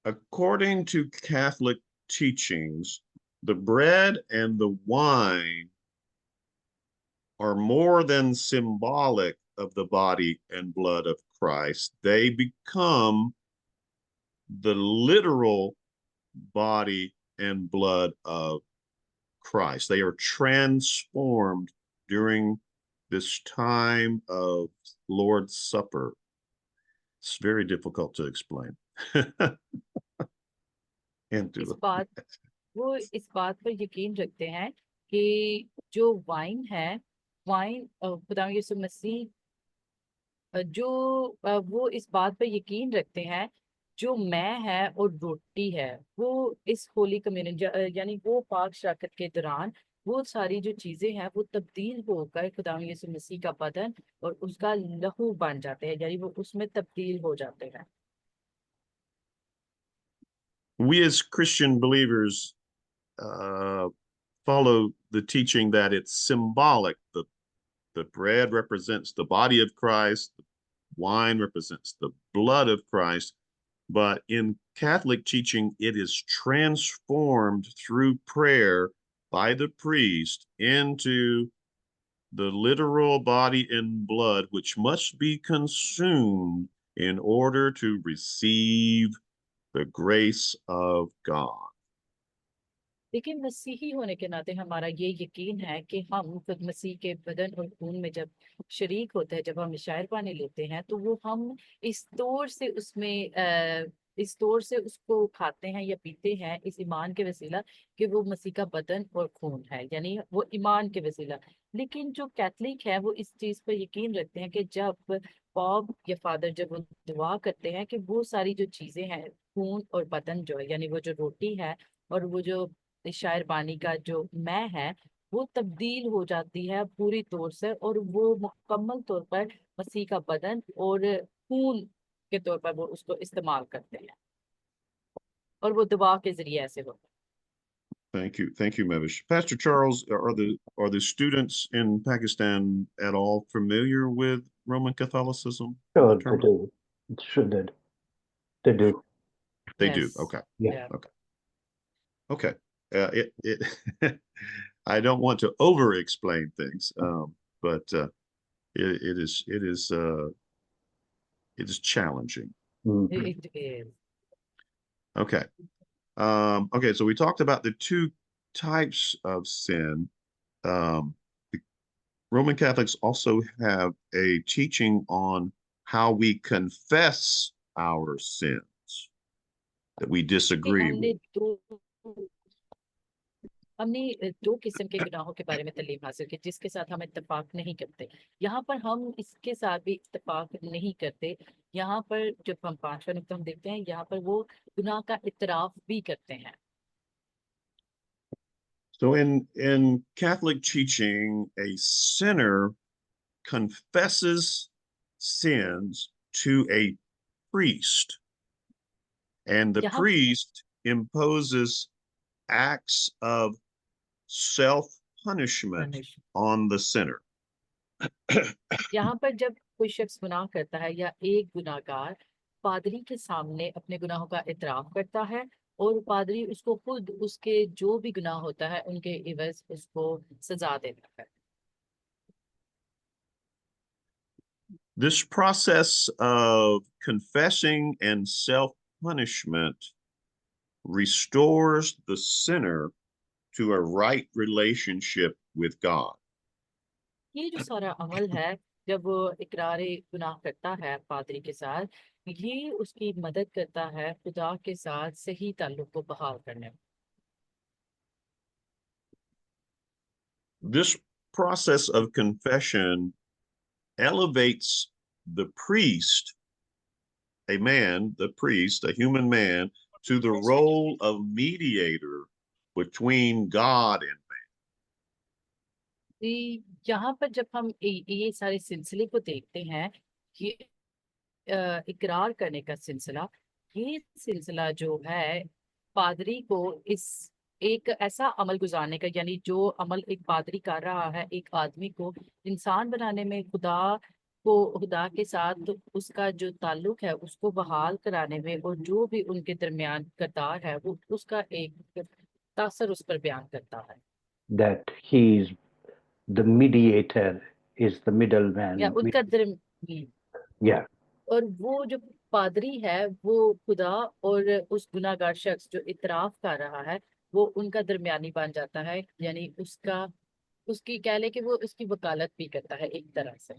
According to Catholic teachings, the bread and the wine are more than symbolic of the body and blood of Christ. They become the literal body and blood of Christ. They are transformed during this time of Lord's Supper. It's very difficult to explain. And
इस
to
बात वो इस बात पर यकीन रखते हैं कि जो वाइन है, वाइन खुदा यीशु मसीह वो इस बात पर यकीन रखते हैं, जो मैं है और रोटी है, वो इस होली कम्युनियन यानी वो पाक शराकत के दौरान वो सारी जो चीजें हैं वो तब्दील होकर खुदा यीशु मसीह का बदन और उसका लहू बन जाते हैं, यानी वो उसमें तब्दील हो जाते हैं।
we as Christian believers follow the teaching that it's symbolic. The bread represents the body of Christ, the wine represents the blood of Christ. But in Catholic teaching, it is transformed through prayer by the priest into the literal body and blood, which must be consumed in order to receive the grace of God.
लेकिन मसीही होने के नाते हमारा ये यकीन है कि हम खुद मसीह के बदन और खून में जब शरीक होते हैं, जब हम शायर पानी लेते हैं, तो वो हम इस तौर से उसको खाते हैं या पीते हैं इस ईमान के वसीला कि वो मसीह का बदन और खून है, यानी वो ईमान के वसीला। लेकिन जो कैथलिक है वो इस चीज पर यकीन रखते हैं कि जब पॉप या फादर जब वो दुआ करते हैं कि वो सारी जो चीजें हैं, खून और बदन जो है, यानी वो जो रोटी है और वो जो शायर बानी का जो मैं है, वो तब्दील हो जाती है पूरी तौर से, और वो मुकम्मल तौर पर मसीह का बदन और खून के तौर पर वो उसको इस्तेमाल करते हैं, और वो दुआ के जरिए ऐसे होता
Thank you, Mevish. Pastor Charles, are the students in Pakistan at all familiar with Roman Catholicism?
Sure,
The
they
term?
do. Sure, they do.
They
है।
do.
Yes.
Okay.
Yeah.
Okay. It I don't want to over explain things, but it is challenging.
Mhm.
It is.
Okay. Okay, so we talked about the two types of sin. The Roman Catholics also have a teaching on how we confess our sins that we
कि
disagree with.
हमने दो किस्म के गुनाहों के बारे में तालीम हासिल की जिसके साथ हम इत्तेफाक नहीं करते। यहाँ पर हम इसके साथ भी इत्तेफाक नहीं करते। यहाँ पर जब हम पांचवा नुकता हम देखते हैं, यहाँ पर वो गुनाह का इतराफ भी करते हैं।
So in Catholic teaching, a sinner confesses sins to a priest, and the
यहाँ
priest imposes acts of self-punishment on the sinner.
यहाँ पर जब कोई शख्स गुनाह करता है या एक गुनाहगार पादरी के सामने अपने गुनाहों का इतराफ करता है और पादरी उसको खुद उसके जो भी गुनाह होता है उनके इवज उसको सजा देता है।
This process of confessing and self-punishment restores the sinner to a right relationship with God.
ये जो सारा अमल है, जब वो इकरार गुनाह करता है पादरी के साथ, ये उसकी मदद करता है खुदा के साथ सही ताल्लुक को बहाल करने में।
This process of confession elevates the priest, a man, the priest, a human man, to the role of mediator between God and
यहाँ पर जब हम ये सारे सिलसिले को देखते हैं, ये इकरार करने का सिलसिला, ये सिलसिला जो है पादरी को इस एक ऐसा अमल गुजारने का, यानी जो अमल एक पादरी कर रहा है एक आदमी को इंसान बनाने में, खुदा के साथ उसका जो ताल्लुक है उसको बहाल कराने में, और जो भी उनके दरमियान करदार है वो उसका एक तासर उस पर बयान करता है।
that he is the mediator, is the
या
middleman.
उनका दरमियान,
Yeah,
और वो जो पादरी है वो खुदा और उस गुनाहगार शख्स जो इतराफ कर रहा है वो उनका दरमियानी बन जाता है, यानी उसकी कह ले कि वो उसकी वकालत भी करता है एक तरह से।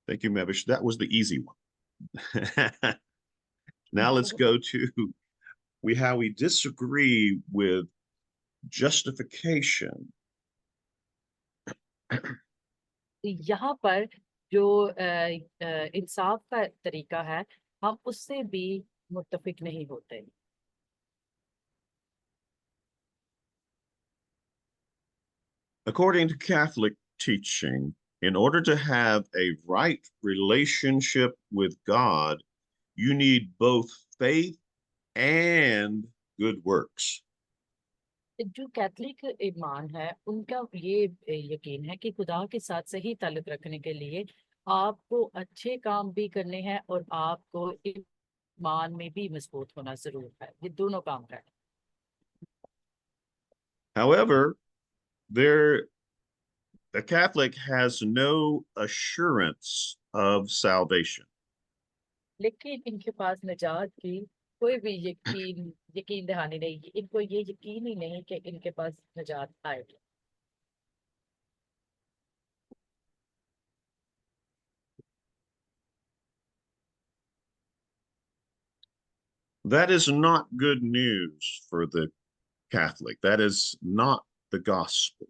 Thank you, Mevish. That was the easy one. Now let's go to how we disagree with justification.
यहाँ पर जो इंसाफ का तरीका है, हम उससे भी मुत्तफिक नहीं होते।
According to Catholic teaching, in order to have a right relationship with God, you need both faith and good works.
जो कैथलिक ईमान है उनका ये यकीन है कि खुदा के साथ सही ताल्लुक रखने के लिए आपको अच्छे काम भी करने हैं और आपको ईमान में भी मजबूत होना जरूर है, ये दोनों काम करना।
However, there a Catholic has no assurance of salvation.
लेकिन इनके पास निजात की कोई भी यकीन दहानी नहीं, इनको ये यकीन ही नहीं कि इनके पास निजात आएगी।
That is not good news for the Catholic. That is not the gospel.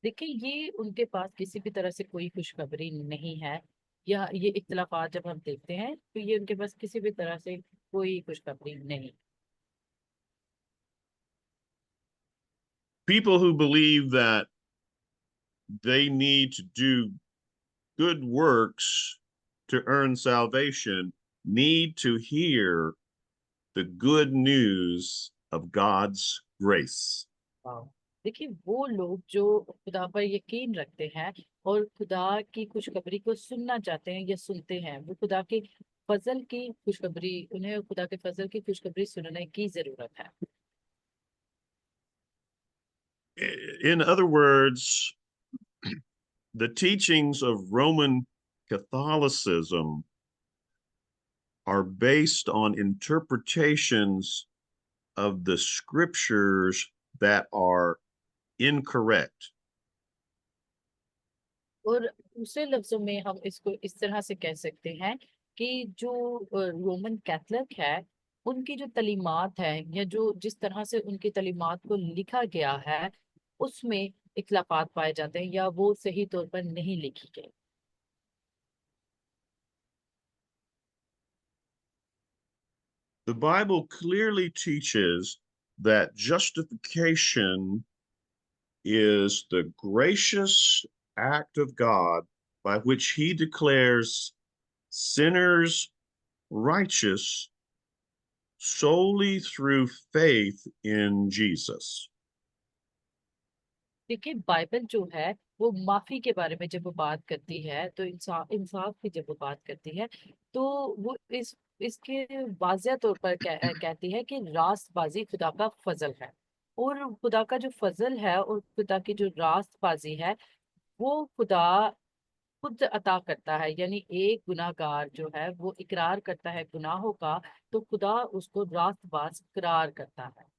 देखिए, ये उनके पास किसी भी तरह से कोई खुशखबरी नहीं है, या ये इख्तिलाफात जब हम देखते हैं तो ये उनके पास किसी भी तरह से कोई खुशखबरी नहीं।
People who believe that they need to do good works to earn salvation need to hear the good news of God's grace.
हाँ, देखिए वो लोग जो खुदा पर यकीन रखते हैं और खुदा की खुशखबरी को सुनना चाहते हैं या सुनते हैं, वो खुदा के फजल की खुशखबरी, उन्हें खुदा के फजल की खुशखबरी सुनने की जरूरत है।
In other words, the teachings of Roman Catholicism are based on interpretations of the scriptures that are incorrect.
और दूसरे लफ्जों में हम इसको इस तरह से कह सकते हैं कि जो रोमन कैथलिक है उनकी जो तलीमात है, या जो जिस तरह से उनकी तलीमात को लिखा गया है उसमें इख्लाफात पाए जाते हैं, या वो सही तौर पर नहीं लिखी गई।
The Bible clearly teaches that justification is the gracious act of God by which he declares sinners righteous solely through faith in Jesus.
देखिए बाइबल जो है वो माफी के बारे में जब वो बात करती है, तो इंसाफ इंसाफ की जब वो बात करती है, तो वो इसके वाज़िया तौर पर कहती है कि रास्तबाजी खुदा का फजल है। और खुदा का जो फजल है और खुदा की जो रास्तबाजी है, वो खुदा खुद अता करता है। यानी एक गुनाहगार जो है वो इकरार करता है गुनाहों का, तो खुदा उसको रास्तबाज करार करता है।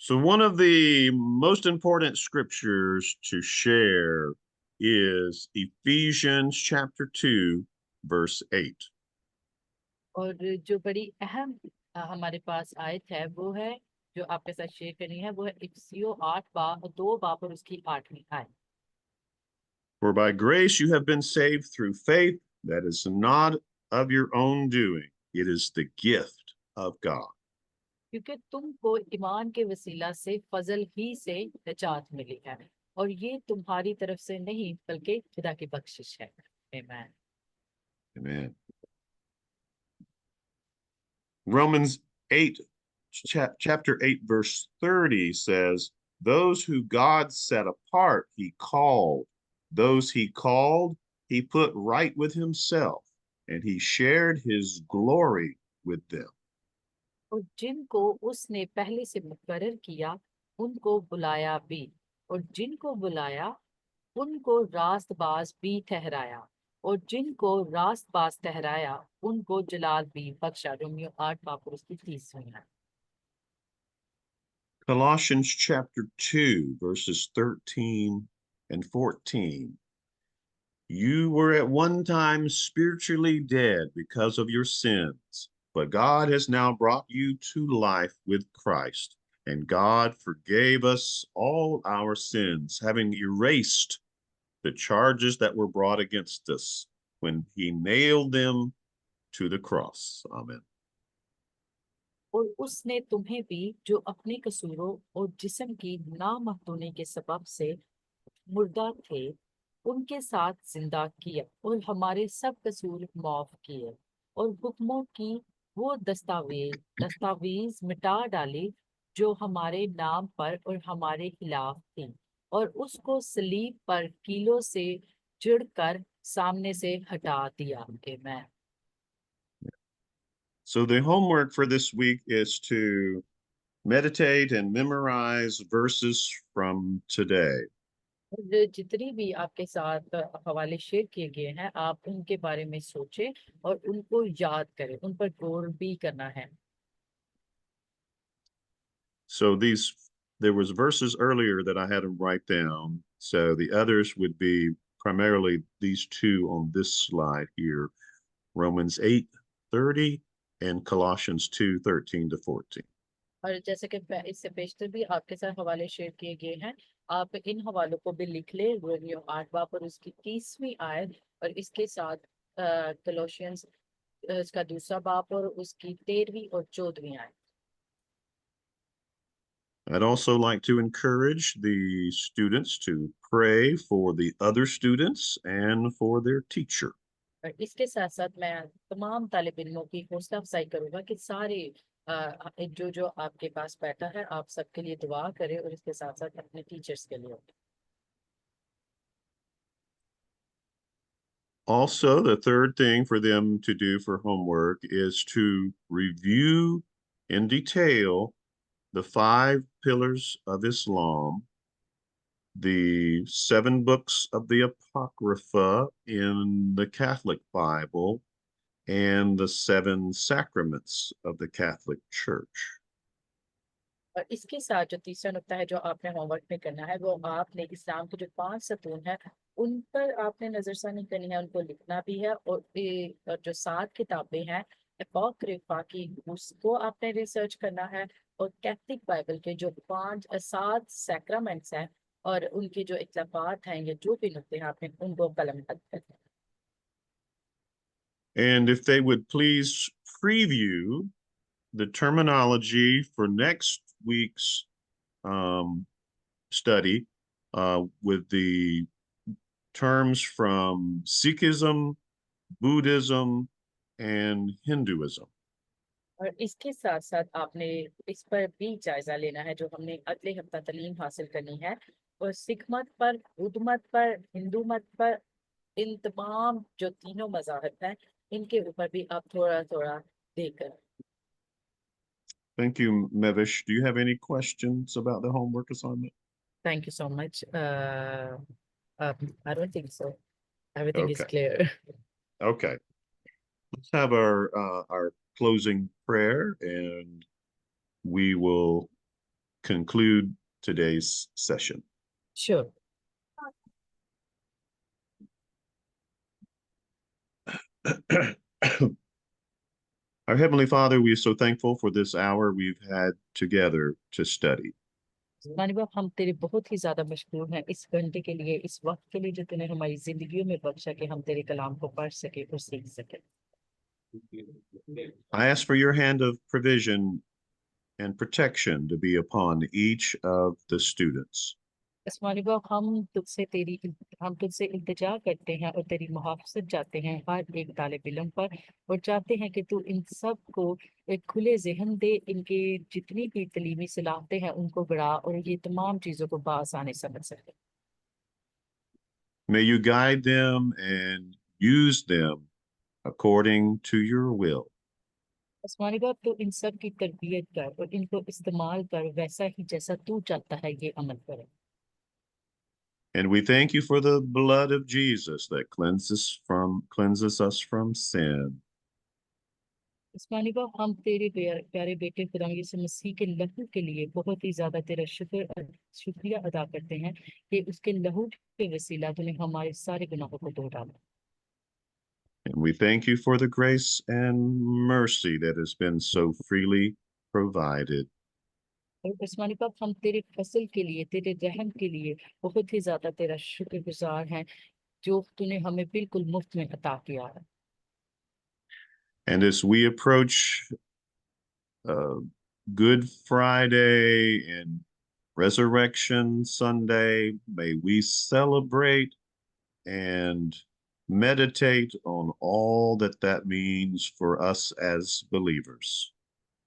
So one of the most important scriptures to share is Ephesians chapter 2, verse 8.
और जो बड़ी अहम हमारे पास आयत है वो है, जो आपके साथ शेयर करनी है, वो है इफिसियों 2 बाब और उसकी 8वीं आयत।
For by grace you have been saved through faith, that is not of your own doing, it is the gift of God.
क्योंकि तुमको ईमान के वसीला से फजल ही से निजात मिली है, और ये तुम्हारी तरफ से नहीं बल्कि खुदा की बख्शिश है। आमीन।
Amen. Romans 8, chapter 8, verse 30 says, those who God set apart, he called. Those he called, he put right with himself, and he shared his glory with them.
और जिनको उसने पहले से मुकर्रर किया उनको बुलाया भी, और जिनको बुलाया उनको रास्तबाज भी ठहराया, और जिनको रास्तबाज ठहराया उनको जलाल भी बख्शा। रोमियो 8 बाब और उसकी 30वीं आयत।
Colossians chapter 2, verses 13 and 14. You were at one time spiritually dead because of your sins, but God has now brought you to life with Christ. And God forgave us all our sins, having erased the charges that were brought against us when he nailed them to the cross. Amen.
और उसने तुम्हें भी जो अपने कसूरों और जिस्म की नामहदूनी के सबब से मुर्दा थे उनके साथ जिंदा किया, और हमारे सब कसूर माफ किए, और हुक्मों की वो दस्तावेज मिटा डाली जो हमारे नाम पर और हमारे खिलाफ थी, और उसको सलीब पर कीलों से चिढ़कर सामने से हटा दिया। आमीन।
So the homework for this week is to meditate and memorize verses from today.
और जितनी भी आपके साथ हवाले शेयर किए गए हैं, आप उनके बारे में सोचें और उनको याद करें, उन पर गौर भी करना है।
So there was verses earlier that I had them write down. So the others would be primarily these two on this slide here, Romans 8:30 and Colossians 2:13 to 14.
और जैसे कि इससे पेशतर भी आपके साथ हवाले शेयर किए गए हैं, आप इन हवालों को भी लिख ले। रोमियो 8 बाब और उसकी 30वीं आयत, और इसके साथ कोलोशियंस इसका दूसरा बाब और उसकी 13वीं और 14वीं आयत।
I'd also like to encourage the students to pray for the other students and for their teacher.
और इसके साथ साथ मैं तमाम तालिब इल्मों की हौसला अफजाई करूंगा कि सारे जो जो आपके पास बैठा है, आप सबके लिए दुआ करें, और इसके साथ साथ अपने टीचर्स के लिए।
Also, the third thing for them to do for homework is to review in detail the 5 pillars of Islam, the 7 books of the Apocrypha in the Catholic Bible, and the 7 sacraments of the Catholic Church.
और इसके साथ जो तीसरा नुक्ता है जो आपने homework में करना है, वो आपने इस्लाम के जो 5 सतून है उन पर आपने नजरसानी करनी है, उनको लिखना भी है। और जो 7 किताबें हैं अपॉक्रिफा की, उसको आपने रिसर्च करना है। और कैथलिक बाइबल के जो 7 सैक्रामेंट्स हैं और उनके जो इख्तिलाफात हैं या जो भी नुक्ते हैं, आपने उनको कलम करना है।
And if they would please preview the terminology for next week's study with the terms from Sikhism, Buddhism, and Hinduism.
और इसके साथ साथ आपने इस पर भी जायजा लेना है जो हमने अगले हफ्ता तालीम हासिल करनी है, और सिख मत पर, बुद्ध मत पर, हिंदू मत पर, इन तमाम जो तीनों मज़ाहिब हैं इनके ऊपर भी आप थोड़ा थोड़ा देकर।
Thank you, Mevish. Do you have any questions about the homework assignment?
Thank you so much. I don't think so. Everything is
Okay.
clear.
Okay. Let's have our closing prayer, and we will conclude today's session.
Sure.
Our Heavenly Father, we are so thankful for this hour we've had together to study.
मानी बाप, हम तेरे बहुत ही ज्यादा मशहूर हैं इस घंटे के लिए, इस वक्त के लिए जो तूने हमारी जिंदगियों में बख्शा कि हम तेरे कलाम को पढ़ सके और सीख सके।
I ask for your hand of provision and protection to be upon each of the students.
आसमानी बाप, हम तुझसे इल्तिजा करते हैं और तेरी मुहाफ़ज़त चाहते हैं हर एक तालिब इल्म पर, और चाहते हैं कि तू इन सब को एक खुले ज़हन दे, इनके जितनी भी तलीमी सलाहतें हैं उनको बढ़ा और ये तमाम चीज़ों को बआसानी समझ सके।
May you guide them and use them according to your will.
आसमानी बाप, तो इन सब की तरबियत कर और इनको इस्तेमाल कर वैसा ही जैसा तू चाहता है ये अमल करे।
And we thank you for the blood of Jesus that cleanses us from sin.
आसमानी बाप, हम तेरे प्यारे बेटे खुदा यीशु मसीह के लहू के लिए बहुत ही ज्यादा तेरा शुक्रिया अदा करते हैं कि उसके लहू के वसीला तूने हमारे सारे गुनाहों को धो डाला।
And we thank you for the grace and mercy that has been so freely provided.
और आसमानी बाप, हम तेरे फसल के लिए, तेरे रहम के लिए बहुत ही ज्यादा तेरा शुक्रगुजार हैं जो तूने हमें बिल्कुल मुफ्त में अता किया है।
And as we approach Good Friday and Resurrection Sunday, may we celebrate and meditate on all that means for us as believers.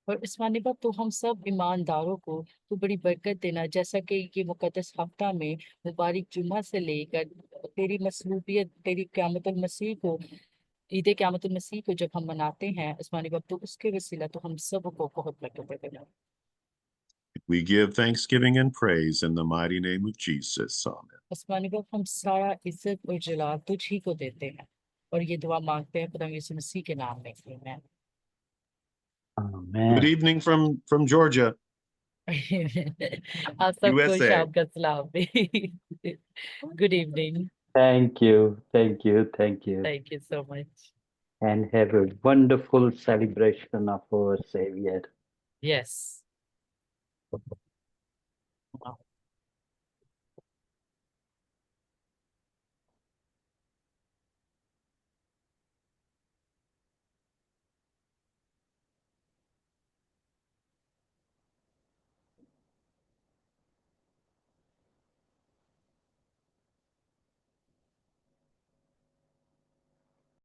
और आसमानी बाप, तो हम सब ईमानदारों को तो बड़ी बरकत देना, जैसा कि ये मुकद्दस हफ्ता में मुबारक जुम्मा से लेकर तेरी मसलूबियत, तेरी क़यामतुल मसीह को, ईद क़यामतुल मसीह को जब हम मनाते हैं आसमानी बाप, तो उसके वसीला तो हम सब को बहुत बरकत देना।
We give thanksgiving and praise in the mighty name of Jesus. Amen.
आसमानी बाप, हम सारा इज्जत और जलाल तुझ ही को देते हैं और ये दुआ मांगते हैं खुदा यीशु मसीह के नाम में, आमीन।
Good
Amen.
evening from Georgia,
आप सबको
USA.
शाम का सलाम भी। Good evening.
Thank you. Thank you. Thank you.
Thank you so much.
And have a wonderful celebration of our Savior.
Yes.